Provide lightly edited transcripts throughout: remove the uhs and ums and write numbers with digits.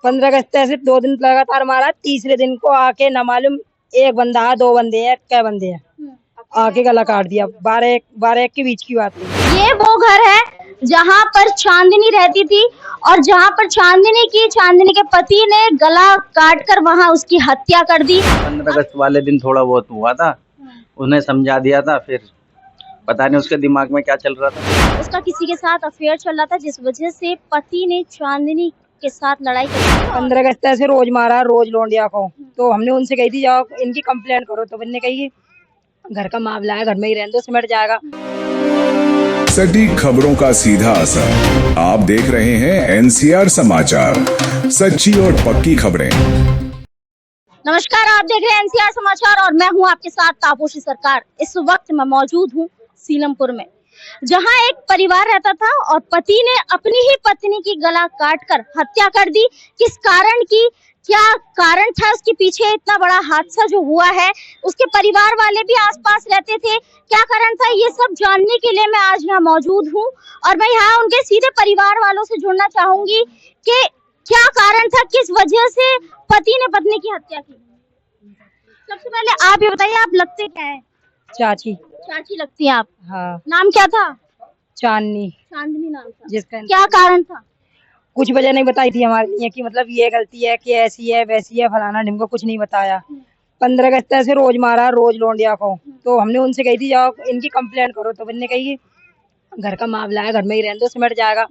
15 अगस्त से 2 दिन लगातार मारा। तीसरे दिन को आके न मालूम एक बंदा है, 2 बंदे हैं, क्या बंदे हैं, आके गला काट दिया। 12 के बीच की बात है। ये वो घर है जहाँ पर चांदनी रहती थी और जहाँ पर चांदनी के पति ने गला काट कर वहाँ उसकी हत्या कर दी। 15 अगस्त वाले दिन थोड़ा बहुत हुआ था, उन्हें समझा दिया था, फिर पता नहीं उसके दिमाग में क्या चल रहा था। उसका किसी के साथ अफेयर चल रहा था जिस वजह से पति ने चांदनी के साथ लड़ाई कर 15 अगस्त से रोज मारा, रोज लौंडिया को। तो हमने उनसे कही थी जाओ इनकी कंप्लेंट करो, तो उन्होंने कही घर का मामला है, घर में ही रहने दो, सिमट जाएगा। सटीक खबरों का सीधा असर। आप देख रहे हैं एनसीआर समाचार, सच्ची और पक्की खबरें। नमस्कार, आप देख रहे हैं एनसीआर समाचार और मैं हूं आपके साथ तापोशी सरकार। इस वक्त मैं मौजूद हूं सीलमपुर में, जहां एक परिवार रहता था और पति ने अपनी ही पत्नी की गला काटकर हत्या कर दी। किस कारण की, क्या कारण था उसके पीछे इतना बड़ा हादसा जो हुआ है? उसके परिवार वाले भी आसपास रहते थे, क्या कारण था, ये सब जानने के लिए मैं आज यहाँ मौजूद हूँ और मैं यहाँ उनके सीधे परिवार वालों से जुड़ना चाहूंगी कि क्या कारण था, किस वजह से पति ने पत्नी की हत्या की। सबसे पहले आप ये बताइए, आप लगते क्या है? चाची। चाची लगती है आप? हाँ। नाम क्या था? चांदनी नाम था। जिसका क्या कारण था? कुछ वजह नहीं बताई थी हमारे लिए कि मतलब ये गलती है कि ऐसी है वैसी है, फलाना ढिमको कुछ नहीं बताया। 15 अगस्त से रोज मारा, रोज लौंडिया को। तो हमने उनसे कही थी जाओ इनकी कंप्लेंट करो, तो उन्होंने कही घर का मामला है, घर में ही रहने दो, सिमट जाएगा।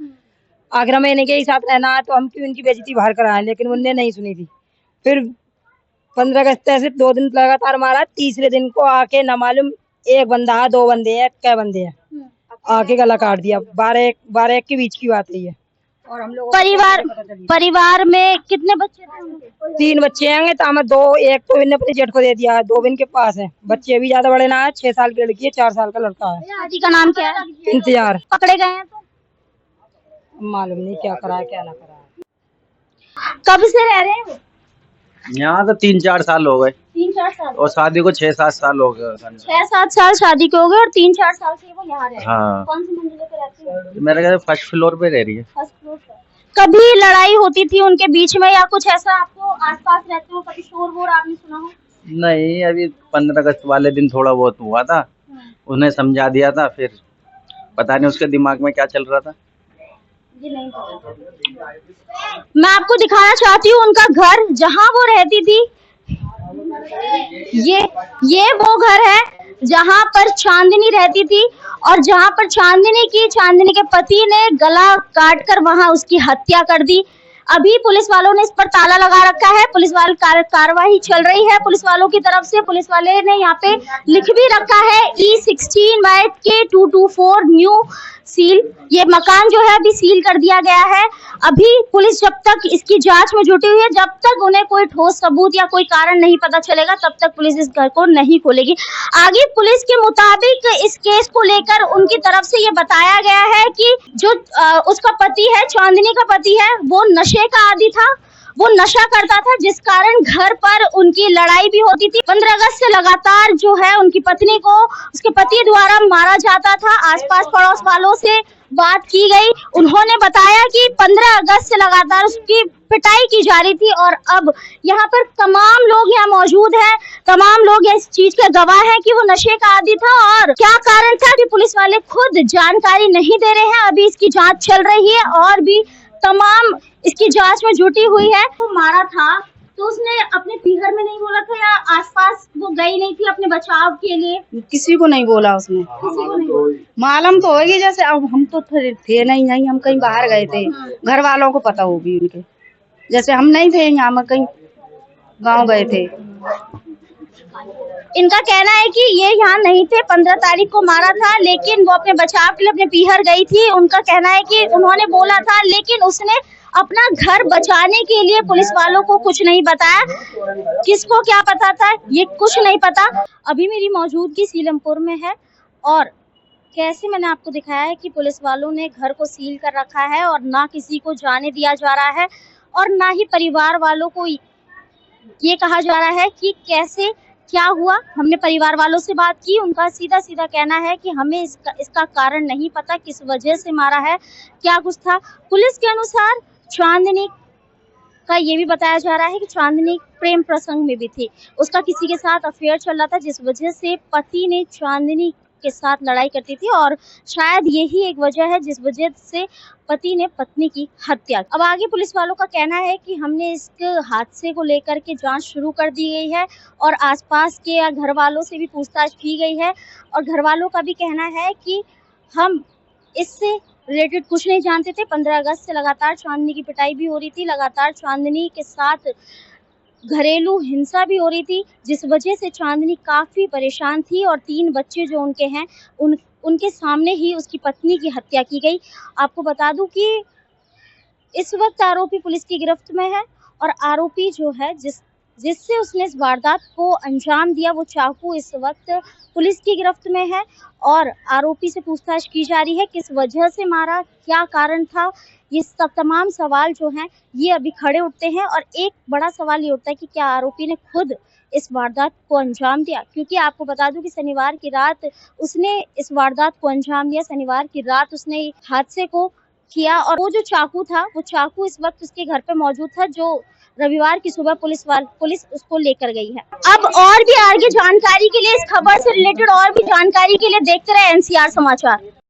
आगरा महीने के साथ रहना है तो हम क्यों इनकी बेइज्जती बाहर कराएं, लेकिन उनने नहीं सुनी थी। फिर 15 अगस्त से 2 दिन लगातार मारा। तीसरे दिन को आके न मालूम एक बंदा है, 2 बंदे हैं, क्या बंदे हैं, आके गला काट दिया। 12 के बीच की बात है ये। और हम लोग परिवार में कितने बच्चे थे? 3 बच्चे हैं, तामत 2, एक तो इन्हें अपने जेठ को दे दिया है, 2 इनके पास है। बच्चे भी ज्यादा बड़े ना है, 6 साल की लड़की है, 4 साल का लड़का है। शादी का नाम क्या है? इंतजार। पकड़े गए हैं तो मालूम नहीं क्या करा है क्या ना करा है। कब से रह रहे हैं वो? यहाँ तो 3-4 साल हो गए 3-4 साल और शादी को 6-7 साल हो गए। 6-7 साल शादी के हो गए और 3-4 साल से वो यहाँ रह रहे हैं। हाँ। कौन सी मंजिल पे रहती है? मेरे ख्याल से फर्स्ट फ्लोर पे रह रही है। फर्स्ट फ्लोर पे। कभी लड़ाई होती थी उनके बीच में या कुछ ऐसा आपको आसपास रहते हो, कभी शोर वोर आपने सुना हो? नहीं, अभी 15 अगस्त वाले दिन थोड़ा बहुत हुआ था, उन्हें समझा दिया था, फिर पता नहीं उसके दिमाग में क्या चल रहा था। नहीं पता। मैं आपको दिखाना चाहती हूँ उनका घर जहाँ वो रहती थी। ये वो घर है जहाँ पर चांदनी रहती थी और जहाँ पर चांदनी के पति ने गला काटकर वहाँ उसकी हत्या कर दी। अभी पुलिस वालों ने इस पर ताला लगा रखा है, पुलिस वालों कार्रवाई चल रही है पुलिस वालों की तरफ से। पुलिस वाले ने यहाँ पे लिख भी रखा है E16/K224 न्यू सील। ये मकान जो है अभी सील कर दिया गया है। अभी पुलिस जब तक इसकी जांच में जुटी हुई है, जब तक उन्हें कोई ठोस सबूत या कोई कारण नहीं पता चलेगा तब तक पुलिस इस घर को नहीं खोलेगी। आगे पुलिस के मुताबिक इस केस को लेकर उनकी तरफ से ये बताया गया है कि जो उसका पति है, चांदनी का पति है, वो नशे का आदी था, वो नशा करता था, जिस कारण घर पर उनकी लड़ाई भी होती थी। 15 अगस्त से लगातार जो है उनकी पत्नी को उसके पति द्वारा मारा जाता था। आसपास पड़ोस वालों से बात की गई, उन्होंने बताया कि 15 अगस्त से लगातार उसकी पिटाई की जा रही थी और अब यहाँ पर तमाम लोग यहाँ मौजूद हैं, तमाम लोग इस चीज के गवाह हैं कि वो नशे का आदी था। और क्या कारण था कि पुलिस वाले खुद जानकारी नहीं दे रहे हैं। अभी इसकी जांच चल रही है और भी तमाम इसकी जांच में जुटी हुई है। वो मारा था तो उसने अपने पीहर में नहीं बोला था या आसपास वो गई नहीं थी अपने बचाव के लिए? किसी को नहीं बोला उसने। किसी को नहीं। मालूम तो होगी, जैसे अब हम तो थे नहीं, हम कहीं बाहर गए थे, घर वालों को पता होगी उनके, जैसे हम नहीं थे यहाँ, में कहीं गांव गए थे। इनका कहना है कि ये यहाँ नहीं थे, 15 तारीख को मारा था, लेकिन वो अपने बचाव के लिए अपने पीहर गई थी। उनका कहना है कि उन्होंने बोला था लेकिन उसने अपना घर बचाने के लिए पुलिस वालों को कुछ नहीं बताया। किसको क्या पता था ये कुछ नहीं पता। अभी मेरी मौजूदगी सीलमपुर में है और कैसे मैंने आपको दिखाया है कि पुलिस वालों ने घर को सील कर रखा है और ना किसी को जाने दिया जा रहा है और ना ही परिवार वालों को ये कहा जा रहा है कि कैसे क्या हुआ। हमने परिवार वालों से बात की, उनका सीधा सीधा कहना है कि हमें इसका कारण नहीं पता, किस वजह से मारा है, क्या कुछ था। पुलिस के अनुसार चांदनी का ये भी बताया जा रहा है कि चांदनी प्रेम प्रसंग में भी थी, उसका किसी के साथ अफेयर चल रहा था, जिस वजह से पति ने चांदनी के साथ लड़ाई करती थी और शायद यही एक वजह है जिस वजह से पति ने पत्नी की हत्या। अब आगे पुलिस वालों का कहना है कि हमने इस हादसे को लेकर के जांच शुरू कर दी गई है और आसपास के या घर वालों से भी पूछताछ की गई है और घर वालों का भी कहना है कि हम इससे रिलेटेड कुछ नहीं जानते थे। 15 अगस्त से लगातार चांदनी की पिटाई भी हो रही थी, लगातार चांदनी के साथ घरेलू हिंसा भी हो रही थी, जिस वजह से चांदनी काफी परेशान थी और 3 बच्चे जो उनके हैं उनके सामने ही उसकी पत्नी की हत्या की गई। आपको बता दूं कि इस वक्त आरोपी पुलिस की गिरफ्त में है और आरोपी जो है जिससे उसने इस वारदात को अंजाम दिया वो चाकू इस वक्त पुलिस की गिरफ्त में है और आरोपी से पूछताछ की जा रही है, किस वजह से मारा, क्या कारण था। ये सब तमाम सवाल जो हैं ये अभी खड़े उठते हैं और एक बड़ा सवाल ये उठता है कि क्या आरोपी ने खुद इस वारदात को अंजाम दिया, क्योंकि आपको बता दूं कि शनिवार की रात उसने इस वारदात को अंजाम दिया, शनिवार की रात उसने हादसे को किया और वो जो चाकू था वो चाकू इस वक्त उसके घर पे मौजूद था जो रविवार की सुबह पुलिस उसको लेकर गई है। अब और भी आगे जानकारी के लिए, इस खबर से रिलेटेड और भी जानकारी के लिए देखते रहे NCR समाचार।